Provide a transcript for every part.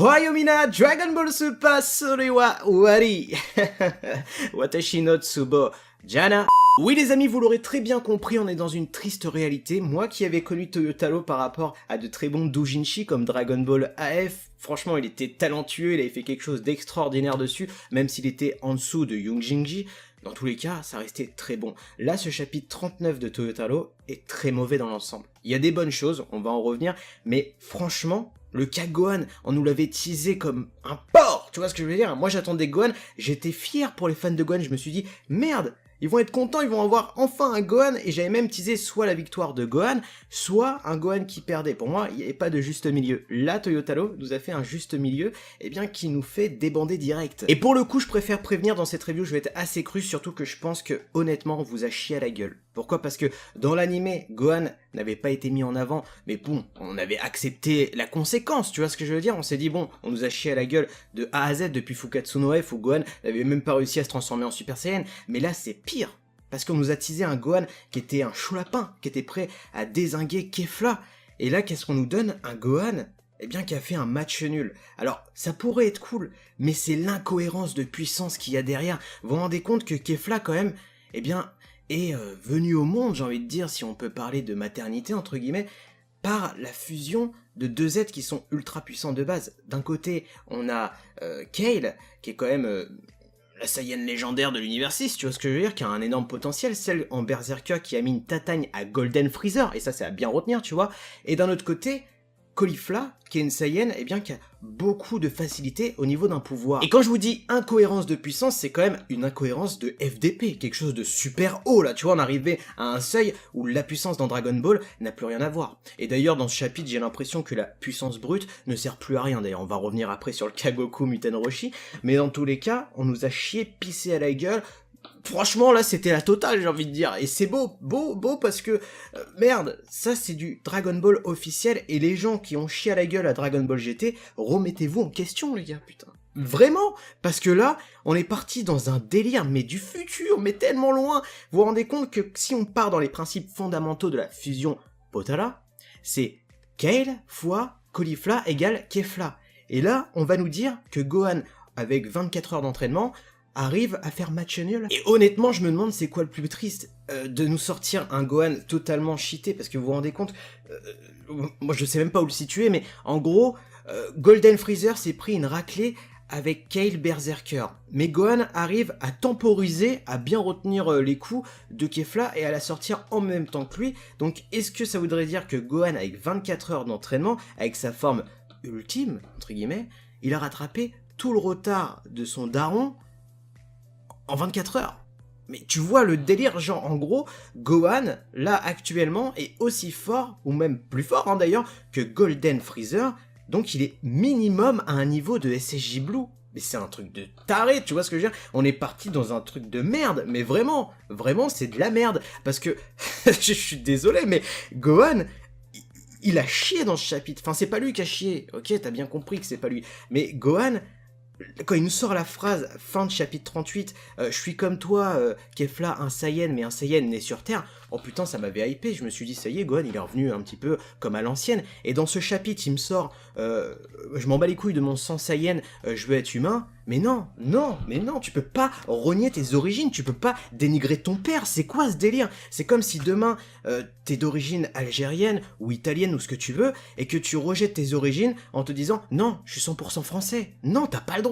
Hoyomina Dragon Ball Super Sore wa Wari Watashi no Tsubo Jana. Oui les amis, vous l'aurez très bien compris, on est dans une triste réalité. Moi qui avais connu Toyotaro par rapport à de très bons doujinshi comme Dragon Ball AF, franchement il était talentueux, il avait fait quelque chose d'extraordinaire dessus, même s'il était en dessous de Yoongjinji. Dans tous les cas, ça restait très bon. Là, ce chapitre 39 de Toyotaro est très mauvais dans l'ensemble. Il y a des bonnes choses, on va en revenir, mais franchement, le cas Gohan, on nous l'avait teasé comme un porc, tu vois ce que je veux dire? Moi j'attendais Gohan, j'étais fier pour les fans de Gohan, je me suis dit, merde, ils vont être contents, ils vont avoir enfin un Gohan, et j'avais même teasé soit la victoire de Gohan, soit un Gohan qui perdait. Pour moi, il n'y avait pas de juste milieu. Là, Toyotaro nous a fait un juste milieu, eh bien, qui nous fait débander direct. Et pour le coup, je préfère prévenir dans cette review, je vais être assez cru, surtout que je pense que, honnêtement, on vous a chié à la gueule. Pourquoi? Parce que dans l'animé, Gohan n'avait pas été mis en avant, mais bon, on avait accepté la conséquence, tu vois ce que je veux dire? On s'est dit, bon, on nous a chié à la gueule de A à Z depuis Fukatsu no F, où Gohan n'avait même pas réussi à se transformer en Super Saiyan, mais là c'est pire, parce qu'on nous a teasé un Gohan qui était un chou lapin, qui était prêt à dézinguer Kefla, et là qu'est-ce qu'on nous donne? Un Gohan eh bien, qui a fait un match nul. Alors, ça pourrait être cool, mais c'est l'incohérence de puissance qu'il y a derrière. Vous vous rendez compte que Kefla, quand même, eh bien, est venu au monde, j'ai envie de dire, si on peut parler de maternité, entre guillemets, par la fusion de deux êtres qui sont ultra puissants de base. D'un côté, on a Kale, qui est quand même la Saiyan légendaire de l'univers 6, tu vois ce que je veux dire, qui a un énorme potentiel, celle en Berserker qui a mis une tatagne à Golden Freezer, et ça c'est à bien retenir, tu vois. Et d'un autre côté, Caulifla, qui est une Saiyan, eh bien, qui a beaucoup de facilité au niveau d'un pouvoir. Et quand je vous dis incohérence de puissance, c'est quand même une incohérence de FDP, quelque chose de super haut, là, tu vois, on arrivait à un seuil où la puissance dans Dragon Ball n'a plus rien à voir. Et d'ailleurs, dans ce chapitre, j'ai l'impression que la puissance brute ne sert plus à rien, d'ailleurs, on va revenir après sur le Kagoku Muten Roshi, mais dans tous les cas, on nous a chié, pissé à la gueule. Franchement, là, c'était la totale, j'ai envie de dire. Et c'est beau, parce que, merde, ça, c'est du Dragon Ball officiel, et les gens qui ont chié à la gueule à Dragon Ball GT, remettez-vous en question, les gars, putain. Vraiment, parce que là, on est parti dans un délire, mais du futur, mais tellement loin. Vous vous rendez compte que si on part dans les principes fondamentaux de la fusion Potala, c'est Kale fois Caulifla égale Kefla. Et là, on va nous dire que Gohan, avec 24 heures d'entraînement, arrive à faire match nul. Et honnêtement, je me demande c'est quoi le plus triste, de nous sortir un Gohan totalement cheaté, parce que vous vous rendez compte, moi je sais même pas où le situer, mais en gros, Golden Freezer s'est pris une raclée avec Kale Berserker. Mais Gohan arrive à temporiser, à bien retenir les coups de Kefla et à la sortir en même temps que lui. Donc est-ce que ça voudrait dire que Gohan, avec 24 heures d'entraînement, avec sa forme ultime, entre guillemets, il a rattrapé tout le retard de son daron en 24 heures? Mais tu vois le délire, genre en gros, Gohan, là actuellement, est aussi fort, ou même plus fort hein, d'ailleurs, que Golden Freezer, donc il est minimum à un niveau de SSJ Blue. Mais c'est un truc de taré, tu vois ce que je veux dire? On est parti dans un truc de merde, mais vraiment, c'est de la merde, parce que, je suis désolé, mais Gohan, il a chié dans ce chapitre, enfin c'est pas lui qui a chié, ok, t'as bien compris que c'est pas lui, mais Gohan, quand il nous sort la phrase fin de chapitre 38, je suis comme toi, Kefla, un Saiyan, mais un Saiyan né sur Terre, oh putain, ça m'avait hypé, je me suis dit, ça y est, Gohan, il est revenu un petit peu comme à l'ancienne, et dans ce chapitre, il me sort, je m'en bats les couilles de mon sang Saiyan, je veux être humain, mais non, tu peux pas renier tes origines, tu peux pas dénigrer ton père, c'est quoi ce délire? C'est comme si demain, t'es d'origine algérienne, ou italienne, ou ce que tu veux, et que tu rejettes tes origines en te disant, non, je suis 100% français. Non, t'as pas le droit.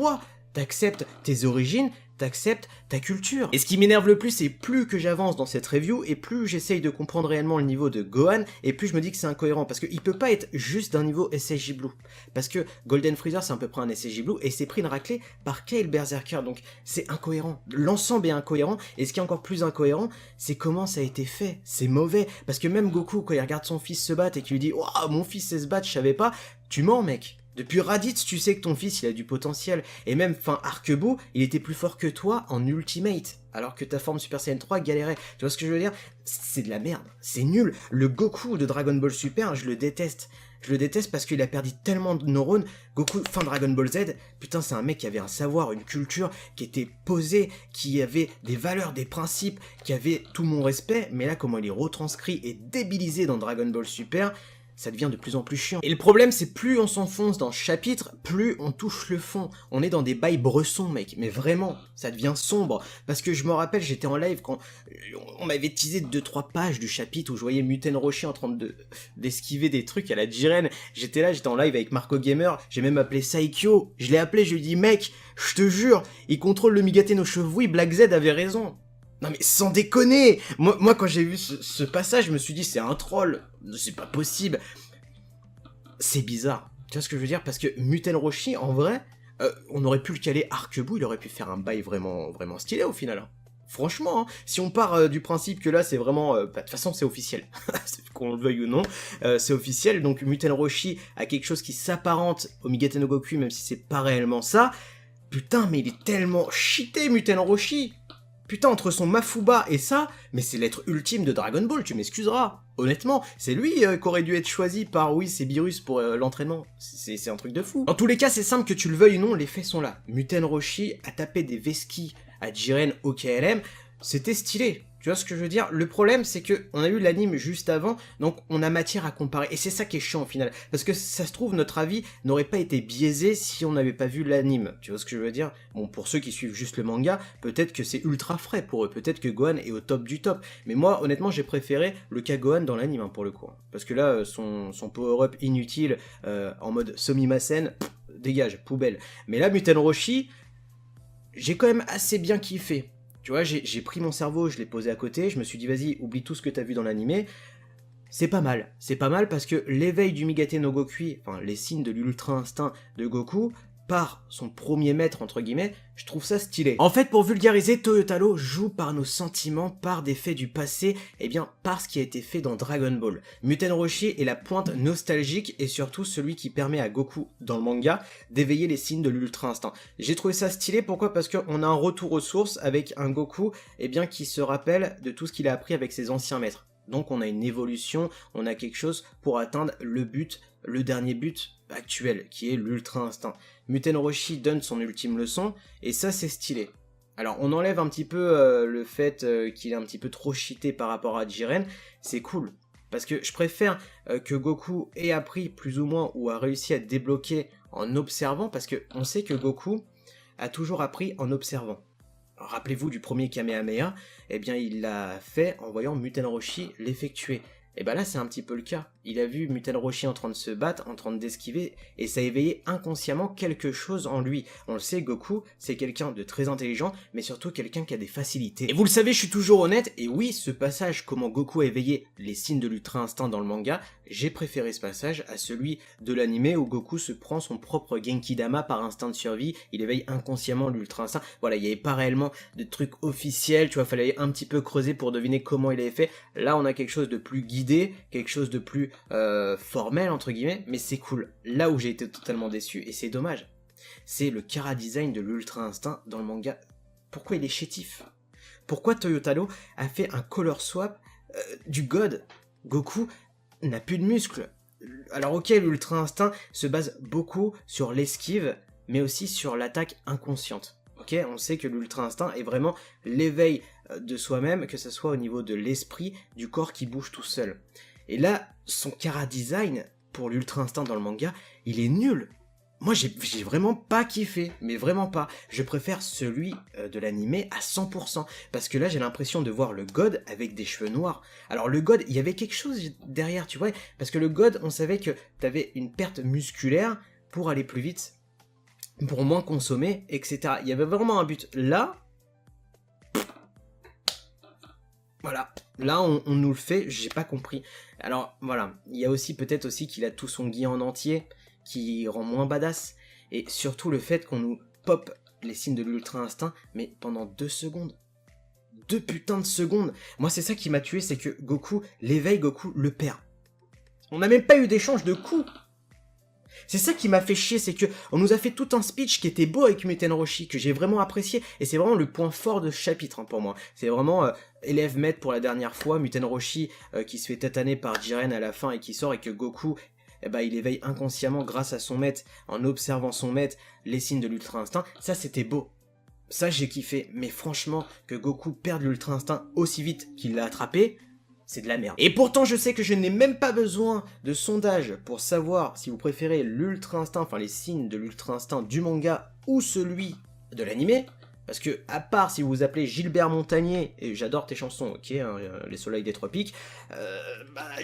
T'acceptes tes origines, t'acceptes ta culture. Et ce qui m'énerve le plus, c'est plus que j'avance dans cette review, et plus j'essaye de comprendre réellement le niveau de Gohan, et plus je me dis que c'est incohérent, parce qu'il peut pas être juste d'un niveau SSJ Blue. Parce que Golden Freezer, c'est à peu près un SSJ Blue, et c'est pris une raclée par Kale Berserker, donc c'est incohérent. L'ensemble est incohérent, et ce qui est encore plus incohérent, c'est comment ça a été fait. C'est mauvais, parce que même Goku, quand il regarde son fils se battre, et qu'il lui dit « Waouh, mon fils sait se battre, je savais pas », tu mens, mec. Depuis Raditz, tu sais que ton fils, il a du potentiel. Et même fin Arquebou, il était plus fort que toi en Ultimate. Alors que ta forme Super Saiyan 3 galérait. Tu vois ce que je veux dire? C'est de la merde. C'est nul. Le Goku de Dragon Ball Super, je le déteste. Je le déteste parce qu'il a perdu tellement de neurones. Goku, fin Dragon Ball Z, putain, c'est un mec qui avait un savoir, une culture, qui était posée, qui avait des valeurs, des principes, qui avait tout mon respect. Mais là, comment il est retranscrit et débilisé dans Dragon Ball Super, ça devient de plus en plus chiant. Et le problème, c'est plus on s'enfonce dans ce chapitre, plus on touche le fond. On est dans des bails bressons, mec, mais vraiment, ça devient sombre. Parce que je me rappelle, j'étais en live quand on m'avait teasé 2-3 pages du chapitre où je voyais Muten Roshi en train d'esquiver des trucs à la Jiren. J'étais en live avec Marco Gamer, j'ai même appelé Saikyo, je l'ai appelé, je lui ai dit, mec, je te jure, il contrôle le Migate no Shovui, Black Z avait raison. Non mais sans déconner, moi quand j'ai vu ce passage, je me suis dit c'est un troll, c'est pas possible. C'est bizarre, tu vois ce que je veux dire? Parce que Muten Roshi, en vrai, on aurait pu le caler Arc-Bout, il aurait pu faire un bail vraiment, vraiment stylé au final. Hein. Franchement, hein, si on part du principe que là c'est vraiment... de toute façon c'est officiel, qu'on le veuille ou non, c'est officiel, donc Muten Roshi a quelque chose qui s'apparente au Migate no Goku, même si c'est pas réellement ça. Putain mais il est tellement cheaté Muten Roshi. Putain, entre son Mafuba et ça, mais c'est l'être ultime de Dragon Ball, tu m'excuseras. Honnêtement, c'est lui qui aurait dû être choisi par, oui, c'est Beerus pour l'entraînement. C'est un truc de fou. Dans tous les cas, c'est simple que tu le veuilles ou non, les faits sont là. Muten Roshi a tapé des Veski à Jiren au KLM, c'était stylé. Tu vois ce que je veux dire? Le problème, c'est que on a eu l'anime juste avant, donc on a matière à comparer. Et c'est ça qui est chiant au final. Parce que ça se trouve, notre avis n'aurait pas été biaisé si on n'avait pas vu l'anime. Tu vois ce que je veux dire? Bon, pour ceux qui suivent juste le manga, peut-être que c'est ultra frais pour eux. Peut-être que Gohan est au top du top. Mais moi, honnêtement, j'ai préféré le cas Gohan dans l'anime, hein, pour le coup. Parce que là, son power-up inutile, en mode Somimasen, dégage, poubelle. Mais là, Muten Roshi, j'ai quand même assez bien kiffé. Tu vois, j'ai pris mon cerveau, je l'ai posé à côté, je me suis dit, vas-y, oublie tout ce que t'as vu dans l'animé. C'est pas mal parce que l'éveil du Migate no Goku, enfin les signes de l'ultra instinct de Goku, par son premier maître, entre guillemets, je trouve ça stylé. En fait, pour vulgariser, Toyotaro joue par nos sentiments, par des faits du passé, et bien par ce qui a été fait dans Dragon Ball. Muten Roshi est la pointe nostalgique et surtout celui qui permet à Goku, dans le manga, d'éveiller les signes de l'ultra instinct. J'ai trouvé ça stylé, pourquoi? Parce qu'on a un retour aux sources avec un Goku, et bien qui se rappelle de tout ce qu'il a appris avec ses anciens maîtres. Donc on a une évolution, on a quelque chose pour atteindre le but, le dernier but actuel, qui est l'ultra instinct. Muten Roshi donne son ultime leçon, et ça c'est stylé. Alors on enlève un petit peu le fait qu'il est un petit peu trop cheaté par rapport à Jiren, c'est cool. Parce que je préfère que Goku ait appris plus ou moins, ou a réussi à débloquer en observant, parce qu'on sait que Goku a toujours appris en observant. Rappelez-vous du premier Kamehameha, eh bien il l'a fait en voyant Muten Roshi l'effectuer. Et bah là c'est un petit peu le cas. Il a vu Muten Roshi en train de se battre, en train d'esquiver, et ça a éveillé inconsciemment quelque chose en lui. On le sait, Goku, c'est quelqu'un de très intelligent, mais surtout quelqu'un qui a des facilités. Et vous le savez, je suis toujours honnête, et oui, ce passage, comment Goku a éveillé les signes de l'ultra instinct dans le manga, j'ai préféré ce passage à celui de l'animé où Goku se prend son propre Genki-Dama par instinct de survie, il éveille inconsciemment l'ultra instinct. Voilà, il n'y avait pas réellement de truc officiel, tu vois, fallait un petit peu creuser pour deviner comment il avait fait. Là, on a quelque chose de plus guidé, quelque chose de plus formel entre guillemets, mais c'est cool. Là où j'ai été totalement déçu, et c'est dommage, c'est le chara design de l'ultra instinct dans le manga. Pourquoi il est chétif? Pourquoi Toyotaro a fait un color swap du god? Goku n'a plus de muscles. Alors ok, l'ultra instinct se base beaucoup sur l'esquive, mais aussi sur l'attaque inconsciente. Ok, on sait que l'ultra instinct est vraiment l'éveil de soi-même, que ce soit au niveau de l'esprit, du corps qui bouge tout seul. Et là, son chara design pour l'ultra instinct dans le manga, il est nul. Moi, j'ai vraiment pas kiffé, mais vraiment pas. Je préfère celui de l'animé à 100%, parce que là, j'ai l'impression de voir le God avec des cheveux noirs. Alors le God, il y avait quelque chose derrière, tu vois, parce que le God, on savait que t'avais une perte musculaire pour aller plus vite, pour moins consommer, etc. Il y avait vraiment un but. Là, voilà, là on nous le fait, j'ai pas compris. Alors voilà, il y a aussi peut-être aussi qu'il a tout son gi en entier, qui rend moins badass, et surtout le fait qu'on nous pop les signes de l'ultra instinct, mais pendant 2 secondes. 2 putains de secondes. Moi c'est ça qui m'a tué, c'est que Goku, l'éveil Goku le perd. On n'a même pas eu d'échange de coups. C'est ça qui m'a fait chier, c'est que on nous a fait tout un speech qui était beau avec Muten Roshi, que j'ai vraiment apprécié, et c'est vraiment le point fort de ce chapitre hein, pour moi. C'est vraiment élève maître pour la dernière fois, Muten Roshi qui se fait tataner par Jiren à la fin et qui sort, et que Goku, eh ben, il éveille inconsciemment grâce à son maître, en observant son maître, les signes de l'ultra instinct. Ça c'était beau. Ça j'ai kiffé, mais franchement, que Goku perde l'ultra instinct aussi vite qu'il l'a attrapé, c'est de la merde. Et pourtant, je sais que je n'ai même pas besoin de sondage pour savoir si vous préférez l'Ultra Instinct, enfin les signes de l'Ultra Instinct du manga ou celui de l'animé. Parce que, à part si vous vous appelez Gilbert Montagnier, et j'adore tes chansons, ok, hein, les soleils des tropiques,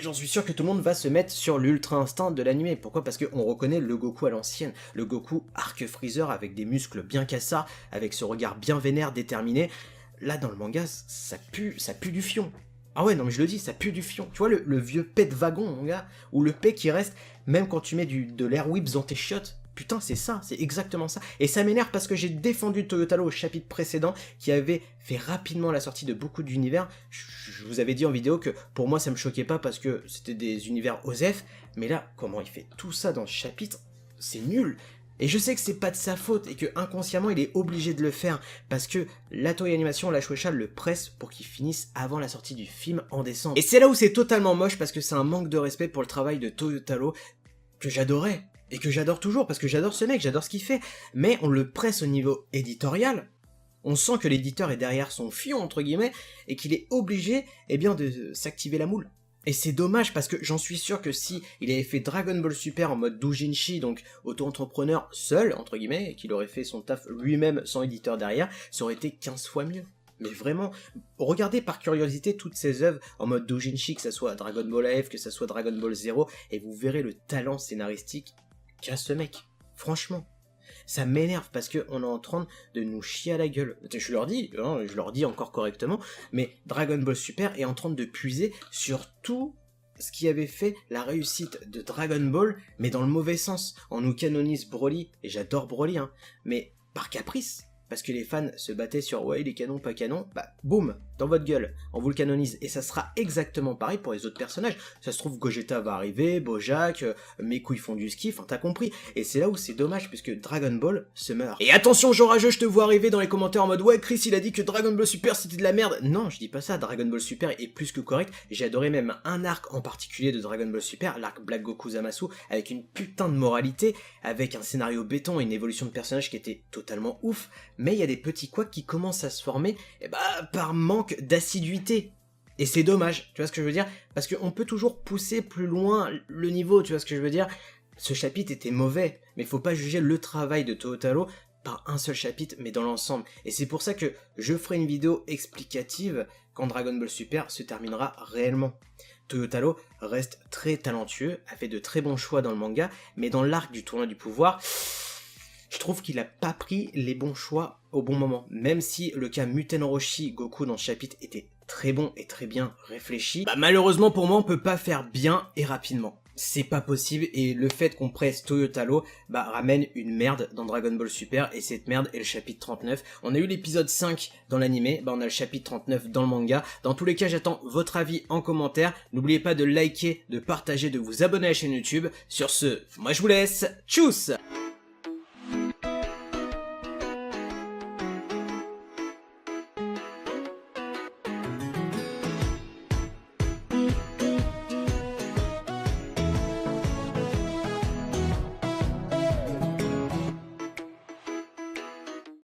j'en suis sûr que tout le monde va se mettre sur l'Ultra Instinct de l'animé. Pourquoi? Parce qu'on reconnaît le Goku à l'ancienne, le Goku arc Freezer avec des muscles bien cassards, avec ce regard bien vénère, déterminé. Là, dans le manga, ça pue du fion. Ah ouais, non mais je le dis, ça pue du fion. Tu vois le vieux paix de wagon, mon gars, ou le paix qui reste, même quand tu mets de l'air whips dans tes chiottes. Putain, c'est ça, c'est exactement ça. Et ça m'énerve parce que j'ai défendu Toyotaro au chapitre précédent, qui avait fait rapidement la sortie de beaucoup d'univers. Je vous avais dit en vidéo que pour moi ça me choquait pas parce que c'était des univers OSEF, mais là, comment il fait tout ça dans ce chapitre, c'est nul. Et je sais que c'est pas de sa faute et que inconsciemment il est obligé de le faire parce que la Toei Animation, la Shueisha le presse pour qu'il finisse avant la sortie du film en décembre. Et c'est là où c'est totalement moche parce que c'est un manque de respect pour le travail de Toyotaro que j'adorais. Et que j'adore toujours, parce que j'adore ce mec, j'adore ce qu'il fait. Mais on le presse au niveau éditorial. On sent que l'éditeur est derrière son fion, entre guillemets, et qu'il est obligé, eh bien, de s'activer la moule. Et c'est dommage, parce que j'en suis sûr que si il avait fait Dragon Ball Super en mode doujinshi, donc auto-entrepreneur seul, entre guillemets, et qu'il aurait fait son taf lui-même sans éditeur derrière, ça aurait été 15 fois mieux. Mais vraiment, regardez par curiosité toutes ces œuvres en mode doujinshi, que ça soit Dragon Ball AF, que ça soit Dragon Ball Zero, et vous verrez le talent scénaristique qu'a ce mec. Franchement, ça m'énerve parce qu'on est en train de nous chier à la gueule. Je leur dis, hein, je leur dis encore correctement, mais Dragon Ball Super est en train de puiser sur tout ce qui avait fait la réussite de Dragon Ball, mais dans le mauvais sens. On nous canonise Broly, et j'adore Broly, hein, mais par caprice. Parce que les fans se battaient sur ouais, il est canon, pas canon, bah boum, dans votre gueule, on vous le canonise. Et ça sera exactement pareil pour les autres personnages. Ça se trouve, Gogeta va arriver, Bojack, mes couilles font du ski, enfin t'as compris. Et c'est là où c'est dommage, puisque Dragon Ball se meurt. Et attention, Jean Rageux, je te vois arriver dans les commentaires en mode ouais, Chris il a dit que Dragon Ball Super c'était de la merde. Non, je dis pas ça, Dragon Ball Super est plus que correct. J'ai adoré même un arc en particulier de Dragon Ball Super, l'arc Black Goku Zamasu, avec une putain de moralité, avec un scénario béton et une évolution de personnage qui était totalement ouf. Mais il y a des petits couacs qui commencent à se former par manque d'assiduité. Et c'est dommage, tu vois ce que je veux dire? Parce qu'on peut toujours pousser plus loin le niveau, tu vois ce que je veux dire? Ce chapitre était mauvais, mais faut pas juger le travail de Toyotaro par un seul chapitre, mais dans l'ensemble. Et c'est pour ça que je ferai une vidéo explicative quand Dragon Ball Super se terminera réellement. Toyotaro reste très talentueux, a fait de très bons choix dans le manga, mais dans l'arc du tournoi du pouvoir, je trouve qu'il a pas pris les bons choix au bon moment. Même si le cas Muten Orochi Goku dans ce chapitre était très bon et très bien réfléchi, malheureusement pour moi on peut pas faire bien et rapidement. C'est pas possible et le fait qu'on presse Toyotaro ramène une merde dans Dragon Ball Super et cette merde est le chapitre 39. On a eu l'épisode 5 dans l'animé, on a le chapitre 39 dans le manga. Dans tous les cas j'attends votre avis en commentaire. N'oubliez pas de liker, de partager, de vous abonner à la chaîne YouTube. Sur ce, moi je vous laisse, tchuss!